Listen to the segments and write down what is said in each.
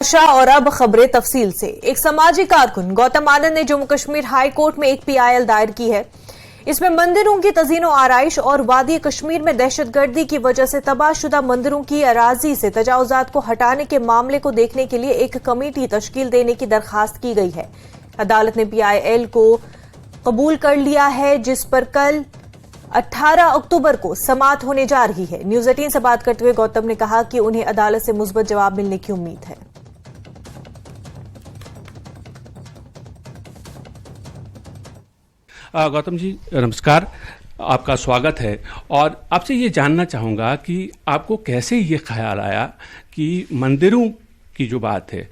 और अब खबरें तफसील से। एक समाजी कारकुन गौतम आनंद ने जम्मू कश्मीर हाई कोर्ट में एक पीआईएल दायर की है। इसमें मंदिरों की तजीनो आराइश और वादी कश्मीर में दहशतगर्दी की वजह से तबाहशुदा मंदिरों की अराजी से तजावुजात को हटाने के मामले को देखने के लिए एक कमेटी तश्कील देने की दरखास्त की गई है। अदालत ने पीआईएल को कबूल कर लिया है, जिस पर कल 18 अक्टूबर को समाअत होने जा रही है। न्यूज 18 से बात करते हुए गौतम ने कहा कि उन्हें अदालत से मुस्बत जवाब मिलने की उम्मीद है। गौतम जी नमस्कार, आपका स्वागत है। और आपसे ये जानना चाहूँगा कि आपको कैसे ये ख्याल आया कि मंदिरों की जो बात है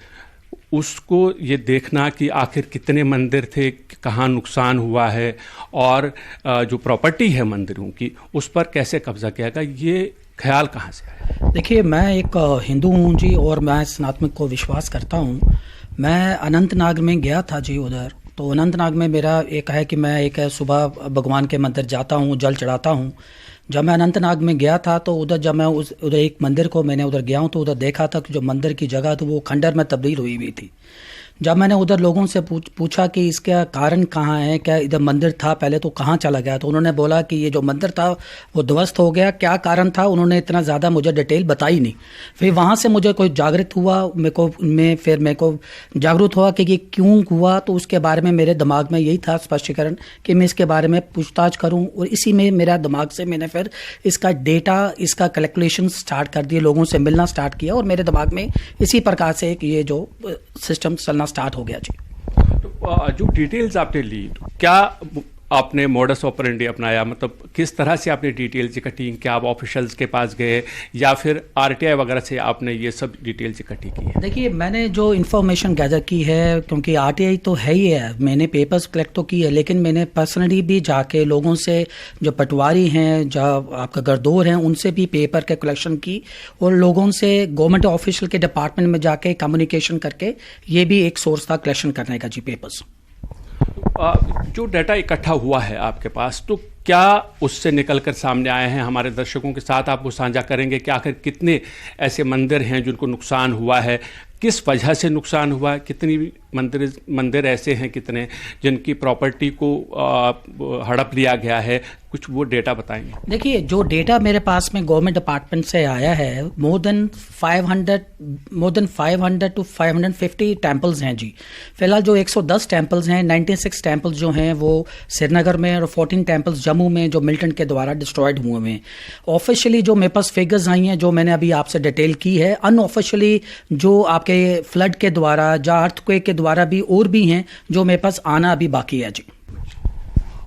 उसको ये देखना कि आखिर कितने मंदिर थे, कहाँ नुकसान हुआ है और जो प्रॉपर्टी है मंदिरों की उस पर कैसे कब्जा किया गया, ये ख्याल कहाँ से आया? देखिए, मैं एक हिंदू हूँ जी और मैं सनातन को विश्वास करता हूँ। मैं अनंतनाग में गया था जी उधर, तो अनंतनाग में मेरा एक है कि मैं एक सुबह भगवान के मंदिर जाता हूँ, जल चढ़ाता हूँ। जब मैं अनंतनाग में गया था तो उधर जब मैं उधर एक मंदिर को मैंने उधर गया हूँ तो उधर देखा था कि जो मंदिर की जगह थी वो खंडर में तब्दील हुई हुई थी। जब मैंने उधर लोगों से पूछा कि इसका कारण कहाँ है, क्या इधर मंदिर था पहले तो कहाँ चला गया, तो उन्होंने बोला कि ये जो मंदिर था वो ध्वस्त हो गया। क्या कारण था उन्होंने इतना ज़्यादा मुझे डिटेल बताई नहीं। फिर वहाँ से मुझे कोई जागृत हुआ, मेरे को जागरूक हुआ कि ये क्यों हुआ, तो उसके बारे में मेरे दिमाग में यही था स्पष्टीकरण कि मैं इसके बारे में पूछताछ करूँ। और इसी में मेरा दिमाग से मैंने फिर इसका डेटा, इसका कैलकुलेशन स्टार्ट कर दिए, लोगों से मिलना स्टार्ट किया और मेरे दिमाग में इसी प्रकार से ये जो सिस्टम चलना स्टार्ट हो गया जी। तो जो डिटेल्स आपने ली, क्या आपने मोडस ऑपरेंडी अपनाया, मतलब किस तरह से आपने डिटेल्स इकट्ठी? क्या आप ऑफिशियल्स के पास गए या फिर आरटीआई वगैरह से आपने ये सब डिटेल्स इकट्ठी की है? देखिए, मैंने जो इन्फॉर्मेशन गैदर की है, क्योंकि आरटीआई तो है ही है, मैंने पेपर्स कलेक्ट तो की है, लेकिन मैंने पर्सनली भी जाके लोगों से, जो पटवारी हैं, जो आपका गरदौर हैं, उनसे भी पेपर के कलेक्शन की और लोगों से गवर्नमेंट ऑफिशियल के डिपार्टमेंट में जाके कम्युनिकेशन करके ये भी एक सोर्स था कलेक्शन करने का जी, पेपर्स। जो डाटा इकट्ठा हुआ है आपके पास, तो क्या उससे निकलकर सामने आए हैं? हमारे दर्शकों के साथ आप वो साझा करेंगे कि आखिर कितने ऐसे मंदिर हैं जिनको नुकसान हुआ है, किस वजह से नुकसान हुआ है, कितनी मंदिर ऐसे हैं कितने जिनकी प्रॉपर्टी को हड़प लिया गया है, कुछ वो डेटा बताएंगे? देखिए, जो डेटा मेरे पास में गवर्नमेंट डिपार्टमेंट से आया है, मोर देन 500 टू 550 टेम्पल्स हैं जी। फिलहाल जो 110 टेम्पल्स हैं, 96 टेम्पल्स जो हैं वो श्रीनगर में और 14 टेम्पल्स जम्मू में जो मिलिटेंट के द्वारा डिस्ट्रॉयड हुए हैं। ऑफिशियली जो मेरे पास फिगर्स आई हैं, जो मैंने अभी आपसे डिटेल की है, अनऑफिशियली जो आपके फ्लड के द्वारा या अर्थक्वेक के द्वारा भी और भी हैं जो मेरे पास आना अभी बाकी है जी।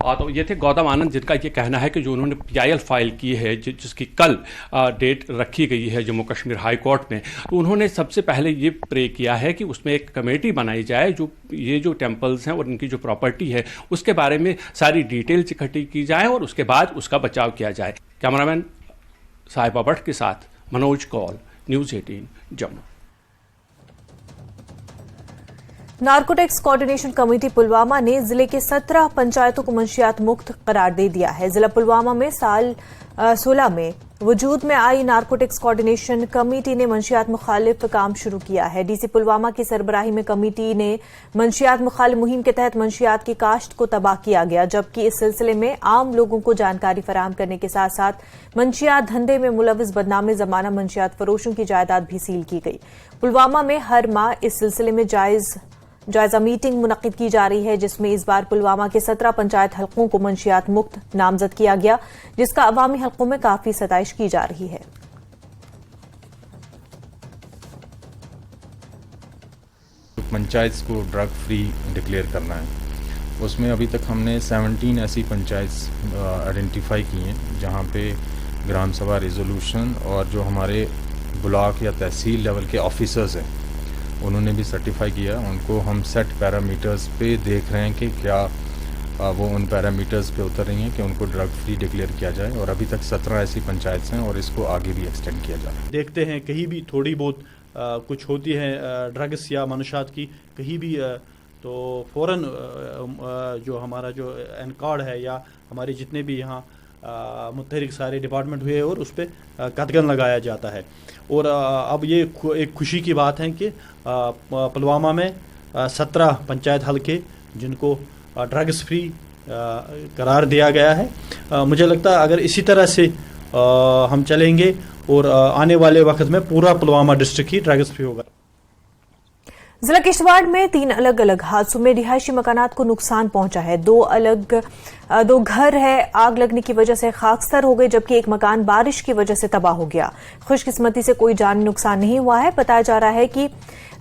तो ये थे गौतम आनंद, जिनका ये कहना है कि जो उन्होंने पीआईएल फाइल की है, जिसकी कल डेट रखी गई है जम्मू कश्मीर हाई कोर्ट में, तो उन्होंने सबसे पहले ये प्रे किया है कि उसमें एक कमेटी बनाई जाए, जो ये जो टेम्पल्स हैं और इनकी जो प्रॉपर्टी है उसके बारे में सारी डिटेल्स इकट्ठी की जाए और उसके बाद उसका बचाव किया जाए। कैमरामैन साहिबा भट्ट के साथ Manoj Kaul, news 18 Jammu. Narcotics coordination committee Pulwama ने जिले के 17 पंचायतों को मंशियात मुक्त करार दे दिया है। जिला पुलवामा में साल 16 में वजूद में आई नार्कोटिक्स कोऑर्डिनेशन कमेटी ने मंशियात मुखालिफ काम शुरू किया है। डीसी पुलवामा की सरबराही में कमेटी ने मंशियात मुखालिफ मुहिम के तहत मंशियात की काश्त को तबाह किया गया, जबकि इस सिलसिले में आम लोगों को जानकारी फराहम करने के साथ साथ मंशियात धंधे में मुलविस बदनाम जमाना मंशियात फरोशों की जायदाद भी सील की गई। पुलवामा में हर माह इस सिलसिले में जायजा मीटिंग मुनक्किद की जा रही है, जिसमें इस बार पुलवामा के 17 पंचायत हल्कों को मंशियात मुक्त नामजद किया गया, जिसका अवामी हल्कों में काफी सताइश की जा रही है। पंचायत को ड्रग फ्री डिक्लेयर करना है, उसमें अभी तक हमने 17 ऐसी पंचायत आइडेंटिफाई की हैं जहां पे ग्राम सभा रेजोल्यूशन और जो हमारे ब्लॉक या तहसील लेवल के ऑफिसर्स हैं उन्होंने भी सर्टिफाई किया। उनको हम सेट पैरामीटर्स पे देख रहे हैं कि क्या वो उन पैरामीटर्स पे उतर रही हैं कि उनको ड्रग फ्री डिक्लेयर किया जाए, और अभी तक 17 ऐसी पंचायत हैं और इसको आगे भी एक्सटेंड किया जा रहा है। देखते हैं कहीं भी थोड़ी बहुत कुछ होती है ड्रग्स या मनुशात की कहीं भी, तो फ़ौरन जो हमारा जो एनकार्ड है या हमारे जितने भी यहाँ मुतहरिक सारे डिपार्टमेंट हुए और उस पर कदगन लगाया जाता है। और अब ये एक खुशी की बात है कि पुलवामा में 17 पंचायत हल्के जिनको ड्रग्स फ्री करार दिया गया है। मुझे लगता है अगर इसी तरह से हम चलेंगे और आने वाले वक्त में पूरा पुलवामा डिस्ट्रिक्ट ही ड्रग्स फ्री होगा। जिला किश्तवाड़ में 3 अलग अलग हादसों में रिहायशी मकानात को नुकसान पहुंचा है। दो घर है आग लगने की वजह से खाकसर हो गए, जबकि एक मकान बारिश की वजह से तबाह हो गया। खुशकिस्मती से कोई जानी नुकसान नहीं हुआ है। बताया जा रहा है कि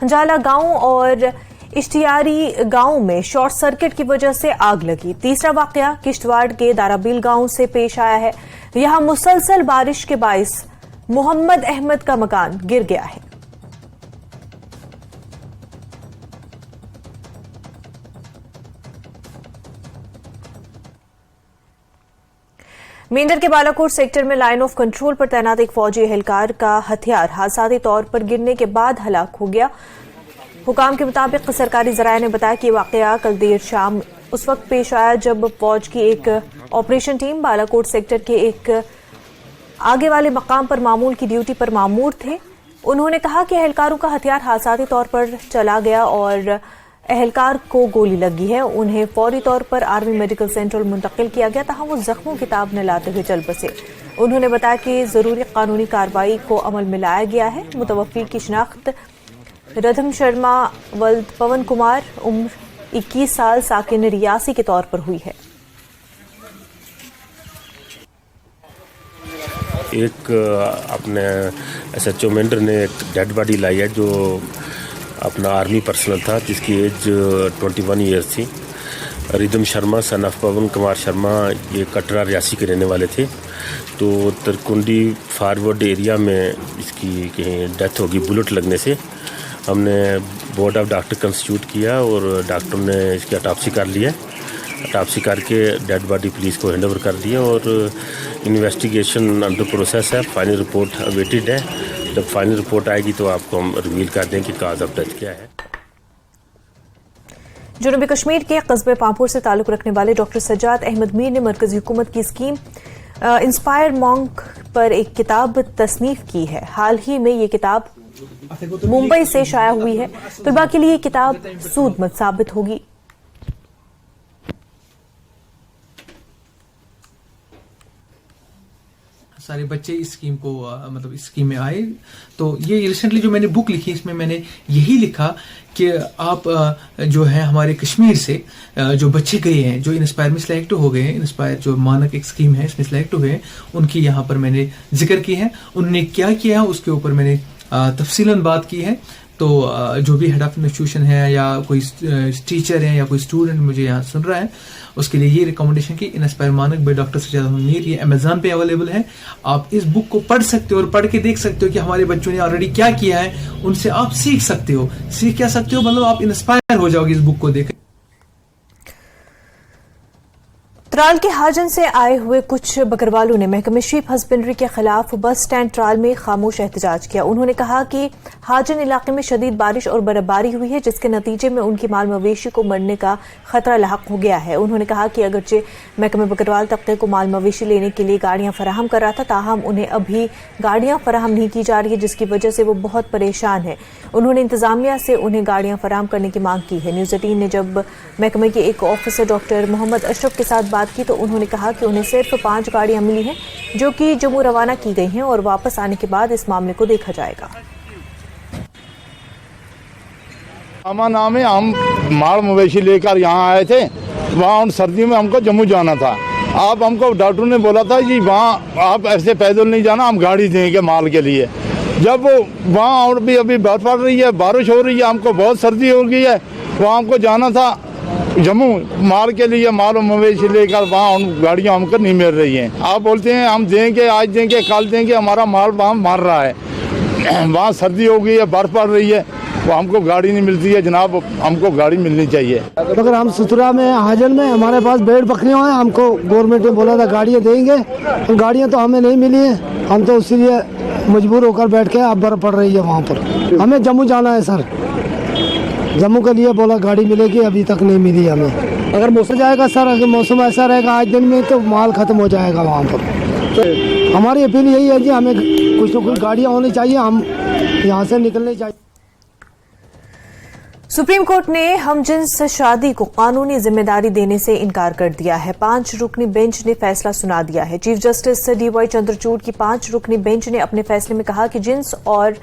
हंजाला गांव और इश्तियारी गांव में शॉर्ट सर्किट की वजह से आग लगी। तीसरा वाकया किश्तवाड़ के दाराबिल गांव से पेश आया है। यहां मुसलसल बारिश के बाइस मोहम्मद अहमद का मकान गिर गया है। मेंढर के बालाकोट सेक्टर में लाइन ऑफ कंट्रोल पर तैनात एक फौजी एहलकार का हथियार हादसाती तौर पर गिरने के बाद हलाक हो गया। हुकाम के मुताबिक सरकारी जराये ने बताया कि वाकया कल देर शाम उस वक्त पेश आया जब फौज की एक ऑपरेशन टीम बालाकोट सेक्टर के एक आगे वाले मकाम पर मामूल की ड्यूटी पर मामूर थे। उन्होंने कहा कि एहलकारों का हथियार हादसाती तौर पर चला गया और एहलकार को गोली लगी है। उन्हें फौरी तौर पर आर्मी मेडिकल सेंटर मुंतकिल किया गया, तहाँ वो जख्मों की ताब न लाते हुए चल बसे। उन्होंने बताया कि जरूरी कानूनी कार्रवाई को अमल में लाया गया है। मुतवफ़ी की शिनाख्त रधम शर्मा वल्द पवन कुमार उम्र 21 साल साकिन रियासी के तौर पर हुई है। एक अपने SHO मेंढर ने एक डेड बॉडी लाई है जो अपना आर्मी पर्सनल था जिसकी एज 21 ईयर्स थी। रिदम शर्मा सन ऑफ पवन कुमार शर्मा ये कटरा रियासी के रहने वाले थे। तो तरकुंडी फॉरवर्ड एरिया में इसकी कहीं डेथ होगी बुलेट लगने से। हमने बोर्ड ऑफ डॉक्टर कंस्टिट्यूट किया और डॉक्टर ने इसकी ऑटोप्सी कर लिया। ऑटोप्सी करके डेड बॉडी पुलिस को हैंड ओवर कर दिया और इन्वेस्टिगेशन अंडर प्रोसेस है। फाइनल रिपोर्ट अवेटेड है। जब फाइनल रिपोर्ट आएगी तो आपको हम रिवील कर दें कि काज ऑफ डेथ क्या है। जनूबी कश्मीर के कस्बे पामपुर से ताल्लुक रखने वाले डॉक्टर सज्जाद अहमद मीर ने मरकजी हुकूमत की स्कीम इंस्पायर मॉन्क पर एक किताब तसनीफ की है। हाल ही में ये किताब मुंबई से शाया हुई है। तलबा के लिए किताब सूदमंद साबित होगी। सारे बच्चे इस स्कीम को मतलब इस स्कीम में आए। तो ये रिसेंटली जो मैंने बुक लिखी इसमें मैंने यही लिखा कि आप जो है हमारे कश्मीर से जो बच्चे गए हैं जो इंस्पायर में सिलेक्ट हो गए हैं, इंस्पायर जो मानक एक स्कीम है इसमें सिलेक्ट हुए हैं, उनकी यहाँ पर मैंने जिक्र की है। उन्होंने क्या किया है उसके ऊपर मैंने तफसीलन बात की है। तो जो भी हेड ऑफ इंस्टीट्यूशन है या कोई टीचर है या कोई स्टूडेंट मुझे यहाँ सुन रहा है उसके लिए ये रिकमेंडेशन की इंस्पायर मानक बाय डॉक्टर सज्जाद अहमद मीर ये अमेज़न पे अवेलेबल है। आप इस बुक को पढ़ सकते हो और पढ़ के देख सकते हो कि हमारे बच्चों ने ऑलरेडी क्या किया है। उनसे आप सीख सकते हो। सीख क्या सकते हो मतलब आप इंस्पायर हो जाओगे इस बुक को देख। त्राल के हाजन से आए हुए कुछ बकरवालों ने महकमे शीप हस्बेंड्री के खिलाफ बस स्टैंड त्राल में खामोश एहतजाज किया। उन्होंने कहा कि हाजन इलाके में शदीद बारिश और बर्फबारी हुई है जिसके नतीजे में उनकी माल मवेशी को मरने का खतरा लाहक हो गया है। उन्होंने कहा कि अगरचे महकमे बकरवाल तबके को माल मवेशी लेने के लिए गाड़ियां फराहम कर रहा था, ताहम उन्हें अभी गाड़ियां फराहम नहीं की जा रही है जिसकी वजह से वो बहुत परेशान है। उन्होंने इंतजामिया से उन्हें गाड़ियां फराहम करने की मांग की है। न्यूज़ 18 ने जब महकमे के एक ऑफिसर डॉक्टर मोहम्मद अशरफ के साथ बात की तो उन्होंने कहा कि उन्हें सिर्फ 5 गाड़ियां मिली हैं जो कि जम्मू रवाना की गई हैं और वापस आने के बाद इस मामले को देखा जाएगा। नाम है हम माल मवेशी लेकर यहाँ आए थे। वहाँ उन सर्दियों में हमको जम्मू जाना था। आप हमको डॉक्टर ने बोला था कि वहाँ आप ऐसे पैदल नहीं जाना, हम गाड़ी देंगे माल के लिए। जब वहाँ और भी अभी बर्फ पड़ रही है, बारिश हो रही है, हमको बहुत सर्दी हो गई है, वहाँ हमको जाना था जम्मू माल के लिए, माल और मवेशी लेकर। वहाँ गाड़ियाँ हमको नहीं मिल रही हैं। आप बोलते हैं हम देंगे, आज देंगे, कल देंगे, हमारा माल वहाँ मार रहा है। वहाँ सर्दी हो गई है, बर्फ पड़ रही है, वो हमको गाड़ी नहीं मिलती है जनाब। हमको गाड़ी मिलनी चाहिए। अगर हम सुथरा में हाजन में हमारे पास भेड़ बकरियाँ हैं, हमको गवर्नमेंट ने बोला था गाड़ियाँ देंगे, तो गाड़ियाँ तो हमें नहीं मिली हैं। हम तो इसीलिए मजबूर होकर बैठ के अब बर्फ पड़ रही है वहाँ पर। हमें जम्मू जाना है सर, जम्मू के लिए बोला गाड़ी मिलेगी, अभी तक नहीं मिली हमें। अगर मौसम जाएगा सर, अगर मौसम ऐसा रहेगा आज दिन में तो माल खत्म हो जाएगा वहाँ पर। तो हमारी अपील यही है जी, हमें कुछ न कुछ गाड़ियाँ होनी चाहिए, हम यहाँ से निकलने चाहिए। सुप्रीम कोर्ट ने हमजिन्स शादी को कानूनी जिम्मेदारी देने से इनकार कर दिया है। 5 रुकनी बेंच ने फैसला सुना दिया है। चीफ जस्टिस डीवाई चंद्रचूड़ की 5 रुकनी बेंच ने अपने फैसले में कहा कि जिन्स और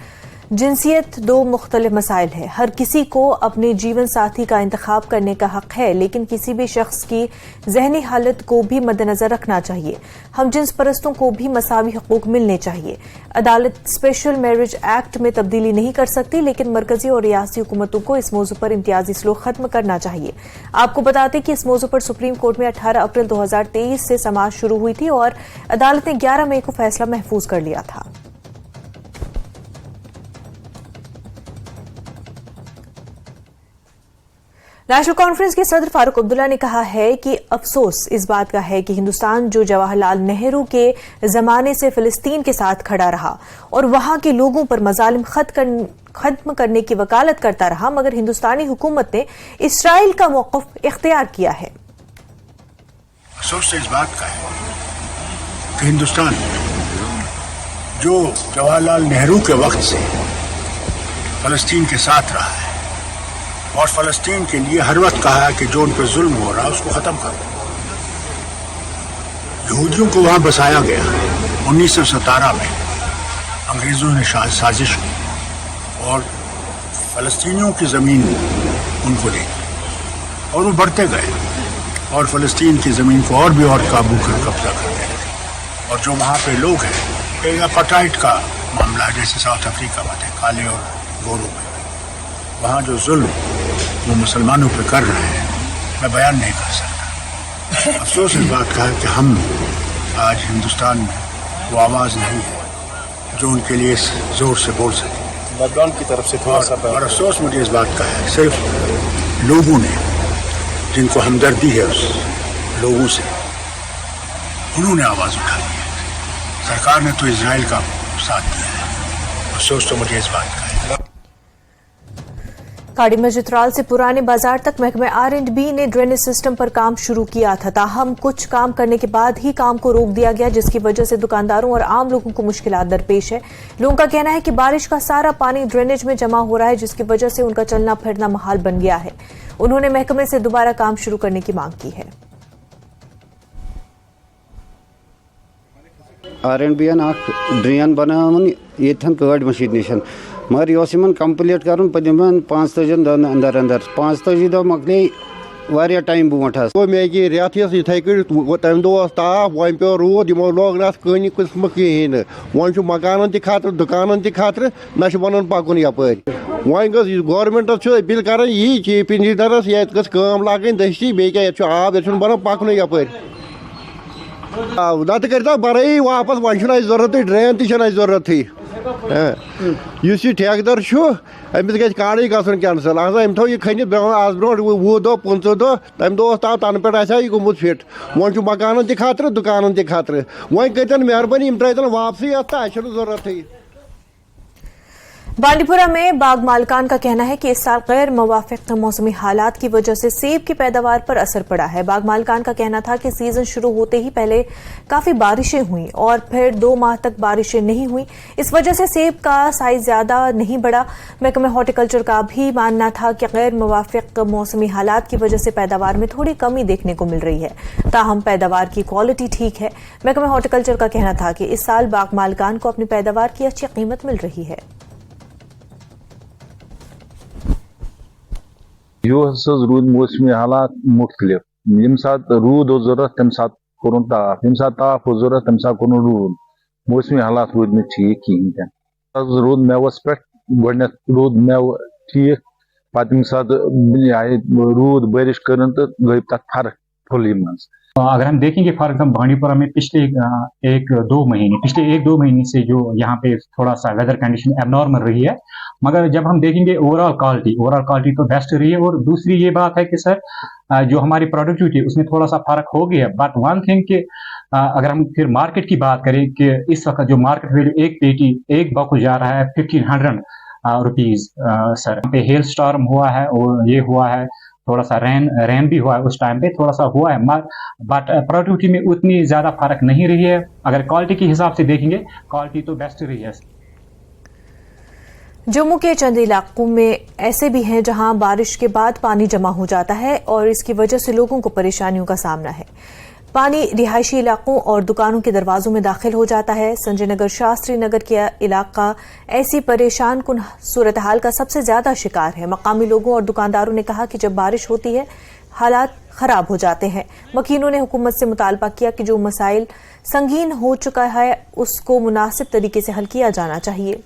जिनसियत 2 मुख्तलिफ मसाइल है। हर किसी को अपने जीवन साथी का इंतखाब करने का हक है, लेकिन किसी भी शख्स की जहनी हालत को भी मद्देनजर रखना चाहिए। हम जिन्स परस्तों को भी मसावी हकूक मिलने चाहिए। अदालत स्पेशल मैरिज एक्ट में तब्दीली नहीं कर सकती, लेकिन मरकजी और रियासती हुकूमतों को इस मौजू पर इम्तियाजी सलूक खत्म करना चाहिए। आपको बताते कि इस मौजू पर सुप्रीम कोर्ट में 18 अप्रैल 2023 से समाअत शुरू हुई थी और अदालत ने 11 मई को फैसला महफूज कर लिया था। नेशनल कॉन्फ्रेंस के सदर फारूक अब्दुल्ला ने कहा है कि अफसोस इस बात का है कि हिंदुस्तान जो जवाहरलाल नेहरू के जमाने से फिलिस्तीन के साथ खड़ा रहा और वहां के लोगों पर मजालिम खत्म करने की वकालत करता रहा, मगर हिंदुस्तानी हुकूमत ने इसराइल का मौक़िफ़ इख्तियार किया है। अफसोस इस बात का है कि हिंदुस्तान जो जवाहरलाल नेहरू के वक्त से फलस्तीन के साथ रहा है और फलस्तीन के लिए हर वक्त कहा है कि जो उन पर जुल्म हो रहा है उसको ख़त्म करो। यहूदियों को वहाँ बसाया गया 1917 में, अंग्रेज़ों ने साजिश की और फलस्तीनियों की ज़मीन उनको दे दी और वो बढ़ते गए और फलस्तीन की ज़मीन को और भी और काबू कर कब्जा करते गए। और जो वहाँ पे लोग हैं, कई अपार्टाइड का मामला है, जैसे साउथ अफ्रीका में थे, काले और गोरों में, वहाँ जो जुल्म वो मुसलमानों पे कर रहे हैं, मैं बयान नहीं कर सकता। अफसोस इस बात का है कि हम आज हिंदुस्तान में वो आवाज़ नहीं है जो उनके लिए ज़ोर से बोल सके। लॉकडाउन की तरफ से थोड़ा सा और अफसोस मुझे इस बात का है, सिर्फ लोगों ने जिनको हमदर्दी है उस लोगों से, उन्होंने आवाज़ उठाई है। सरकार ने तो इजराइल का साथ दिया है। अफसोस तो मुझे इस बात का है। काड़ी चित्राल से पुराने बाजार तक महकमे R&B ने ड्रेनेज सिस्टम पर काम शुरू किया था, ताहम कुछ काम करने के बाद ही काम को रोक दिया गया, जिसकी वजह से दुकानदारों और आम लोगों को मुश्किलात दरपेश है। लोगों का कहना है कि बारिश का सारा पानी ड्रेनेज में जमा हो रहा है, जिसकी वजह से उनका चलना फिरना मुहाल बन गया है। उन्होंने महकमे से दोबारा काम शुरू करने की मांग की है। R&B ड्रेन बनावन येथन कड़ मशीद निशन, मगर यह कम्प्लीट कर 45 दिन अंदर अंदर 45 दह मकले वारिया टाइम ब्रोट तो मे रेत इथे तम दो ताप वन पे रूद यमो लोग ना कन किस्म कहें वन मकान तत्र दुकान तत्र ना वन पकुन यप वन गवर्नमेंट अपील कर यही चीफ इंजीनियरस ये लगन दस्ती बे आब ये बन पकुन यप नत कर बरई वापस वन जरूरत ड्रेन तरूरत इस ठेकेदार अमिस ग काड़े गन कैंसल अम थो यह खनित आज ब्रो 20 दह 15 दह तम दह ताव तन पे यह गुमुत फिट वन मकान तत्र दुकान तत्र वन कर मेहरबानी त्रन वापसी अत जरूरत। बांडीपुरा में बाग मालिकान का कहना है कि इस साल गैर मुवाफिक मौसमी हालात की वजह से सेब की पैदावार पर असर पड़ा है। बाग मालिकान का कहना था कि सीजन शुरू होते ही पहले काफी बारिशें हुई और फिर 2 माह तक बारिशें नहीं हुई, इस वजह से सेब का साइज ज्यादा नहीं बढ़ा। महकमा हॉर्टिकल्चर का भी मानना था कि गैर मुवाफिक मौसमी हालात की वजह से पैदावार में थोड़ी कमी देखने को मिल रही है, ताहम पैदावार की क्वालिटी ठीक है। महकमा हॉर्टिकल्चर का कहना था कि इस साल बाग मालिकान को अपनी पैदावार की अच्छी कीमत मिल रही है। रूद मौसमी हालात मुख्तलिफ, यम सात रूद जरूरत तम सात कोर ताप, यम सात ताप जरूरत तम सात कोर रूद, मौसमी हालात रूद में ठीक कहें रूद मेवस पे गो रूद मेव ठीक पे सात रूद बारिश कर गई तक फर्क फुल मज। अगर हम देखेंगे फॉर एग्जाम्पल बांडीपुरा में पिछले 1-2 महीने से जो यहाँ पे थोड़ा सा वेदर कंडीशन एबनॉर्मल रही है, मगर जब हम देखेंगे ओवरऑल क्वालिटी तो बेस्ट रही है। और दूसरी ये बात है कि सर जो हमारी प्रोडक्टिविटी उसमें थोड़ा सा फर्क हो गया। बट वन थिंग कि अगर हम फिर मार्केट की बात करें कि इस वक्त जो मार्केट वैल्यू एक पेटी एक बॉक्स जा रहा है 1500 रुपीज सर। पे हेल स्टॉर्म हुआ है और ये हुआ है थोड़ा सा रैन भी हुआ है, उस टाइम पे थोड़ा सा हुआ है, बट प्रोडक्टिविटी में उतनी ज़्यादा फर्क नहीं रही है। अगर क्वालिटी के हिसाब से देखेंगे, क्वालिटी तो बेस्ट रही है। जम्मू के चंद इलाकों में ऐसे भी हैं जहां बारिश के बाद पानी जमा हो जाता है और इसकी वजह से लोगों को परेशानियों का सामना है। पानी रिहायशी इलाकों और दुकानों के दरवाजों में दाखिल हो जाता है। संजय नगर, शास्त्री नगर का इलाका ऐसी परेशान कुन सूरत हाल का सबसे ज्यादा शिकार है। मकामी लोगों और दुकानदारों ने कहा कि जब बारिश होती है हालात खराब हो जाते हैं। मकीनों ने हुकूमत से मुतालबा किया कि जो मसाइल संगीन हो चुका है उसको मुनासिब तरीके से हल किया जाना चाहिए।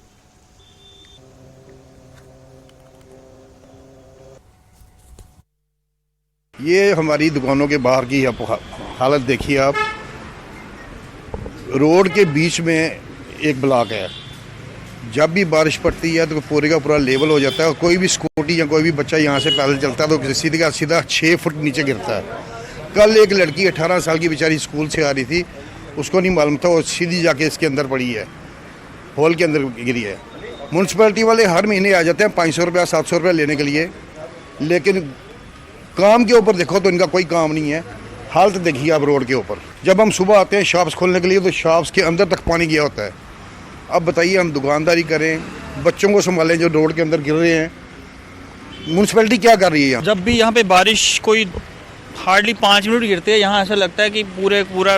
ये हमारी दुकानों के बाहर की हालत देखिए आप। रोड के बीच में एक ब्लॉक है, जब भी बारिश पड़ती है तो पूरे का पूरा लेवल हो जाता है और कोई भी स्कूटी या कोई भी बच्चा यहाँ से पैदल चलता है तो सीधे का सीधा 6 फुट नीचे गिरता है। कल एक लड़की 18 साल की बेचारी स्कूल से आ रही थी, उसको नहीं मालूम था, वो सीधी जाके इसके अंदर पड़ी है, होल के अंदर गिरी है। म्यूनसिपैलिटी वाले हर महीने आ जाते हैं 500 रुपया 700 रुपया लेने के लिए, लेकिन काम के ऊपर देखो तो इनका कोई काम नहीं है। हालत देखिए आप रोड के ऊपर। जब हम सुबह आते हैं शॉप्स खोलने के लिए तो शॉप्स के अंदर तक पानी गया होता है। अब बताइए हम दुकानदारी करें, बच्चों को संभालें जो रोड के अंदर गिर रहे हैं। म्यूनसिपैलिटी क्या कर रही है यहाँ? जब भी यहाँ पे बारिश कोई हार्डली 5 मिनट गिरती है, यहाँ ऐसा लगता है कि पूरा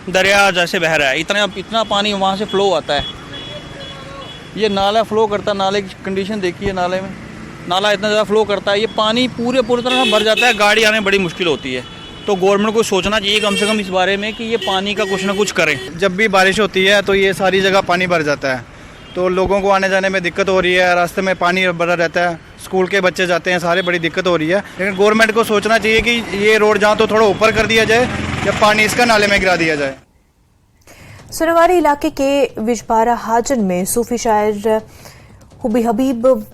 दरिया जैसे बह रहा है। इतना पानी वहाँ से फ्लो आता है। ये नाला फ्लो करता है, नाले की कंडीशन देखिए, नाले में नाला इतना ज़्यादा फ्लो करता है, ये पानी पूरी तरह भर जाता है, गाड़ी आने में बड़ी मुश्किल होती है। तो गवर्नमेंट को सोचना चाहिए कम से कम इस बारे में कि ये पानी का कुछ ना कुछ करें। जब भी बारिश होती है तो ये सारी जगह पानी भर जाता है, तो लोगों को आने जाने में दिक्कत हो रही है, रास्ते में पानी भरा रहता है, स्कूल के बच्चे जाते हैं, सारे बड़ी दिक्कत हो रही है। लेकिन गवर्नमेंट को सोचना चाहिए कि ये रोड जहाँ तो थोड़ा ऊपर कर दिया जाए या पानी इसका नाले में गिरा दिया जाए। सोनावारी इलाके के विजपारा हाजन में सूफी शायर हुबी हबीब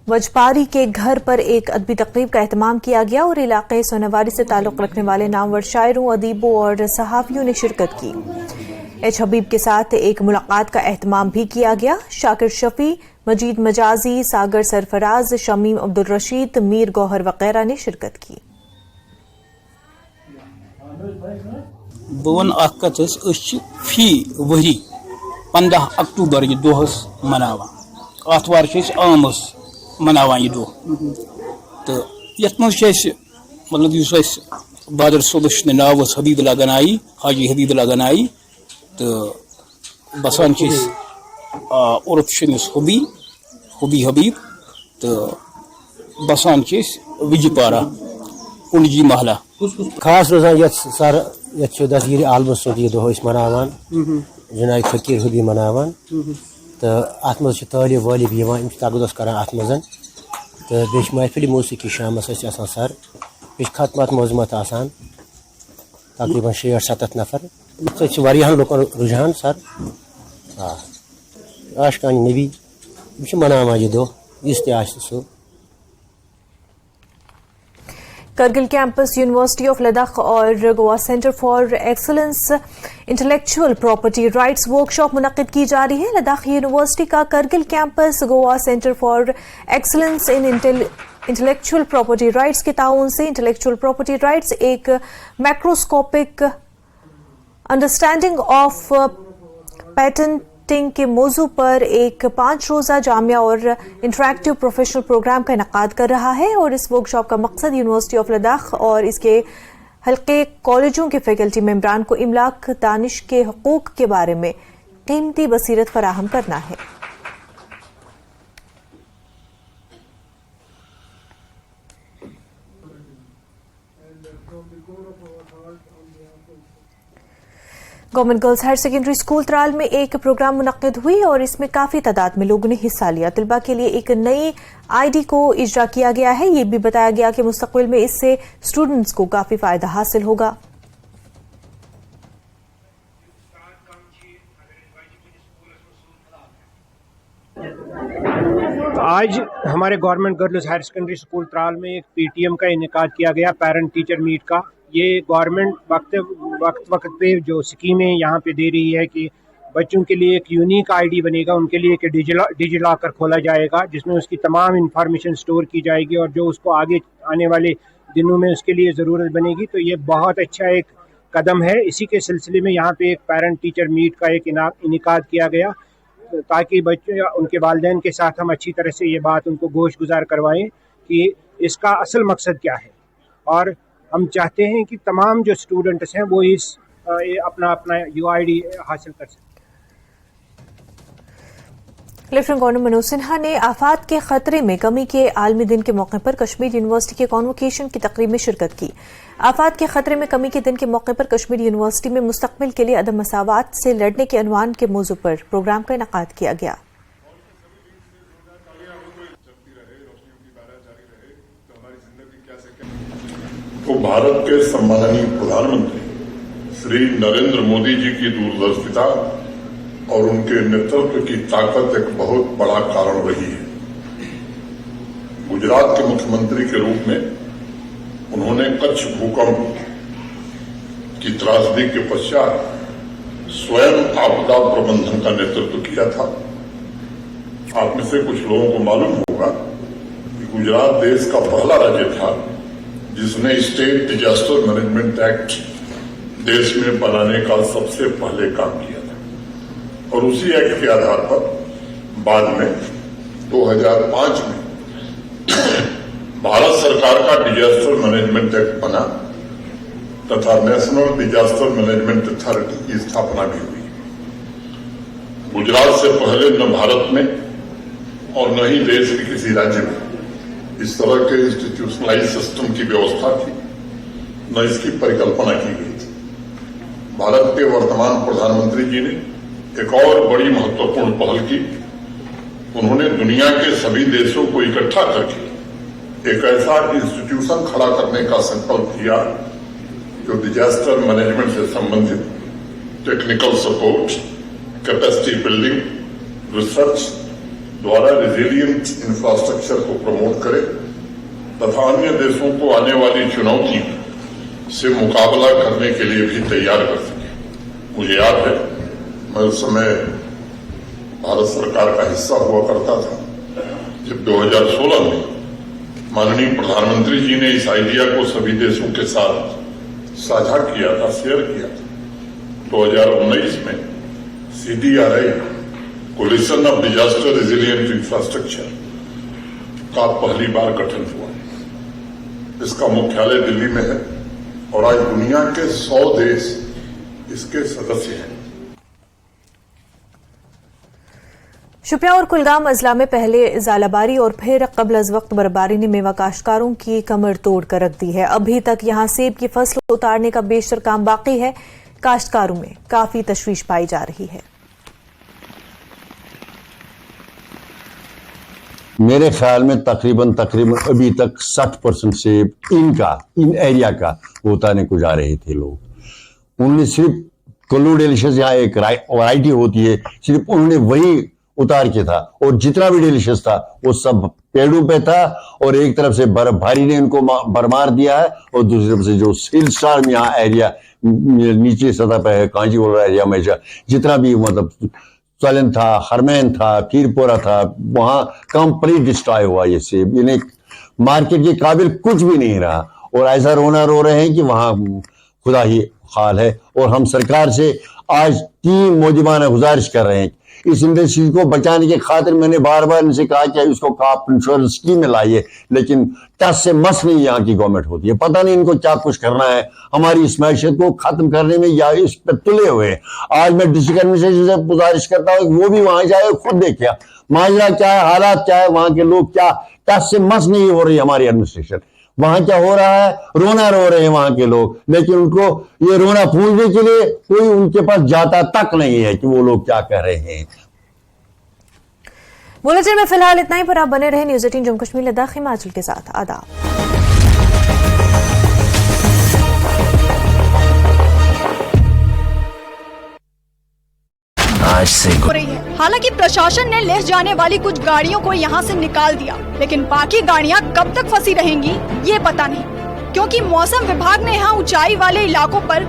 वजपारी के घर पर एक अदबी तकरीब का एहतमाम किया गया और इलाके सोनावारी से ताल्लुक रखने वाले नामवर शायरों, अदीबों और सहाफ़ियों ने शिरकत की। एच हबीब के साथ एक मुलाकात का एहतमाम भी किया गया। शाकिर शफी, मजीद मजाजी, सागर सरफराज, शमीम अब्दुल रशीद, मीर गौहर वगैरह ने शिरकत की। बवन फी वरी 15 अक्टूबर यह दोहस मनावान, आतवार आम मनावान यह दह, तो ये मतलब बादर सोबश नाव हबीबुल्लाह गनाई, हाजी हबीबुल्लाह गनाई, तो बसान उर्फ शमिस हुबी हबीब, तो बसान विजपारा कुंडजी महला। खास रोजान ये सर ये दसगिरी आलम सोद यह दह मनावान, जनाब फकीर हुबी मनावान, तो अत मज तालिब वालिब तगदस करान अत मज, तो बे महफिल मौसीकी शामस सर, बे खतमत मौजमत तकरीबन 60-70 नफर, तो लुकन रुझान सर। आशकान नबी मनावान यह दह इस सह। Kargil campus university of Ladakh और Goa centre for excellence intellectual property rights workshop मुनक्किद की जा रही है। लद्दाख यूनिवर्सिटी का Kargil campus Goa centre for excellence in intellectual property rights के ताउन से इंटेलेक्चुअल प्रॉपर्टी राइट्स, एक मैक्रोस्कोपिक अंडरस्टैंडिंग ऑफ पैटेंट के मौजू पर एक 5 रोज़ा जामिया और इंटरैक्टिव प्रोफेशनल प्रोग्राम का इनेकाद कर रहा है और इस वर्कशॉप का मकसद यूनिवर्सिटी ऑफ लद्दाख और इसके हल्के कॉलेजों के फैकल्टी मेंबरान को इमलाक दानिश के हुकूक के बारे में कीमती बसीरत फराहम करना है। Government girls higher secondary school Tral में एक प्रोग्राम मुनक्किद हुई और इसमें काफी तादाद में लोगों ने हिस्सा लिया। तलबा के लिए एक नई आईडी को इजरा किया गया है। ये भी बताया गया कि मुस्तकबिल में इससे स्टूडेंट्स को काफी फायदा हासिल होगा। आज हमारे government girls higher secondary school Tral में एक पीटीएम का इनेकाद किया गया, पेरेंट टीचर मीट का। ये गवर्नमेंट वक्त पे जो स्कीमें यहाँ पे दे रही है कि बच्चों के लिए एक यूनिक आईडी बनेगा, उनके लिए एक डिजी लॉकर खोला जाएगा जिसमें उसकी तमाम इंफॉर्मेशन स्टोर की जाएगी और जो उसको आगे आने वाले दिनों में उसके लिए ज़रूरत बनेगी। तो ये बहुत अच्छा एक कदम है। इसी के सिलसिले में यहाँ पे एक पेरेंट टीचर मीट का एक इनेकाद किया गया ताकि बच्चे उनके वालिदैन के साथ हम अच्छी तरह से ये बात उनको गोश गुजार करवाएं कि इसका असल मकसद क्या है। और हम चाहते हैं कि तमाम जो स्टूडेंट्स हैं वो इस अपना UID हासिल कर सकें। लेफ्टिनेंट गवर्नर मनोज सिन्हा ने आफात के खतरे में कमी के आलमी दिन के मौके पर कश्मीर यूनिवर्सिटी के कॉन्वोकेशन की तकरीब में शिरकत की। आफात के खतरे में कमी के दिन के मौके पर कश्मीर यूनिवर्सिटी में मुस्तकबिल के लिए अदम मसावात से लड़ने के अनवान के मौजू पर प्रोग्राम का इनेकाद किया गया। तो भारत के सम्माननीय प्रधानमंत्री श्री नरेंद्र मोदी जी की दूरदर्शिता और उनके नेतृत्व की ताकत एक बहुत बड़ा कारण रही है। गुजरात के मुख्यमंत्री के रूप में उन्होंने कच्छ भूकंप की त्रासदी के पश्चात स्वयं आपदा प्रबंधन का नेतृत्व किया था। आप में से कुछ लोगों को मालूम होगा कि गुजरात देश का पहला राज्य था जिसने स्टेट डिजास्टर मैनेजमेंट एक्ट देश में बनाने का सबसे पहले काम किया था। और उसी एक्ट के आधार पर बाद में 2005 में भारत सरकार का डिजास्टर मैनेजमेंट एक्ट बना तथा नेशनल डिजास्टर मैनेजमेंट अथॉरिटी की स्थापना भी हुई। गुजरात से पहले न भारत में और न ही देश के किसी राज्य में इस तरह के इंस्टीट्यूशनलाइज सिस्टम की व्यवस्था थी, न इसकी परिकल्पना की गई थी। भारत के वर्तमान प्रधानमंत्री जी ने एक और बड़ी महत्वपूर्ण पहल की। उन्होंने दुनिया के सभी देशों को इकट्ठा करके एक ऐसा इंस्टीट्यूशन खड़ा करने का संकल्प किया जो डिजास्टर मैनेजमेंट से संबंधित technical support, capacity building, research द्वारा रेजिलिएंट इंफ्रास्ट्रक्चर को प्रमोट करे तथा अन्य देशों को आने वाली चुनौतियों से मुकाबला करने के लिए भी तैयार कर सके। मुझे याद है मैं उस समय भारत सरकार का हिस्सा हुआ करता था जब 2016 में माननीय प्रधानमंत्री जी ने इस आइडिया को सभी देशों के साथ साझा किया था, शेयर किया था। 2019 में CDRI collision of disaster resilient infrastructure का पहली बार गठन हुआ। इसका मुख्यालय दिल्ली में है और आज दुनिया के 100 देश इसके सदस्य हैं। शुपिया और कुलगाम अजला में पहले जालाबारी और फिर कबल अज वक्त बर्फबारी ने मेवा काश्तकारों की कमर तोड़ कर रख दी है। अभी तक यहां सेब की फसल उतारने का बेशतर काम बाकी है। काश्तकारों में काफी तशवीश पाई जा रही है। मेरे ख्याल में तकरीबन अभी तक 60% सेब इन एरिया का उतारने को जा रहे थे लोग। उन्होंने सिर्फ कल्लू डिलीशियस यहाँ एक वैरायटी होती है, सिर्फ उन्होंने वही उतार के था और जितना भी डिलीशियस था वो सब पेड़ों पे था और एक तरफ से बर्फबारी ने उनको बरमार दिया है और दूसरी तरफ से जो हिल स्टार में यहाँ एरिया नीचे सतह पे है, कांजीवरा एरिया में जितना भी मतलब सलन था, हरमैन था, कीरपोरा था, वहां कंप्लीट डिस्ट्रॉय हुआ ये सेब। इन्हें मार्केट के काबिल कुछ भी नहीं रहा और ऐसा रोना रो रहे हैं कि वहां खुदा ही हाल है। और हम सरकार से आज 3 मौजूदाना गुजारिश कर रहे हैं। इस इंडस्ट्री को बचाने के खातिर मैंने बार बार इनसे कहा कि उसको क्रॉप इंश्योरेंस स्कीम में लाइए, लेकिन टस से मस नहीं यहाँ की गवर्नमेंट होती है। पता नहीं इनको क्या कुछ करना है हमारी इस मैशत को खत्म करने में या इस पर तुले हुए। आज मैं डिस्ट्रिक्ट एडमिनिस्ट्रेशन से गुजारिश करता हूँ वो भी वहां जाए, खुद देखे माजरा क्या है, हालात क्या है, वहां के लोग क्या, टस से मस नहीं हो रही हमारी एडमिनिस्ट्रेशन। वहां क्या हो रहा है, रोना रो रहे हैं वहां के लोग, लेकिन उनको ये रोना पूछने के लिए कोई उनके पास जाता तक नहीं है कि वो लोग क्या कह रहे हैं। बुलेटिन में फिलहाल इतना ही, पर आप बने रहे न्यूज़ 18 जम्मू कश्मीर लद्दाख हिमाचल के साथ। आदाब। आज से हो रही है। हालांकि प्रशासन ने ले जाने वाली कुछ गाड़ियों को यहां से निकाल दिया, लेकिन बाकी गाड़ियां कब तक फंसी रहेंगी ये पता नहीं, क्योंकि मौसम विभाग ने यहां ऊंचाई वाले इलाकों पर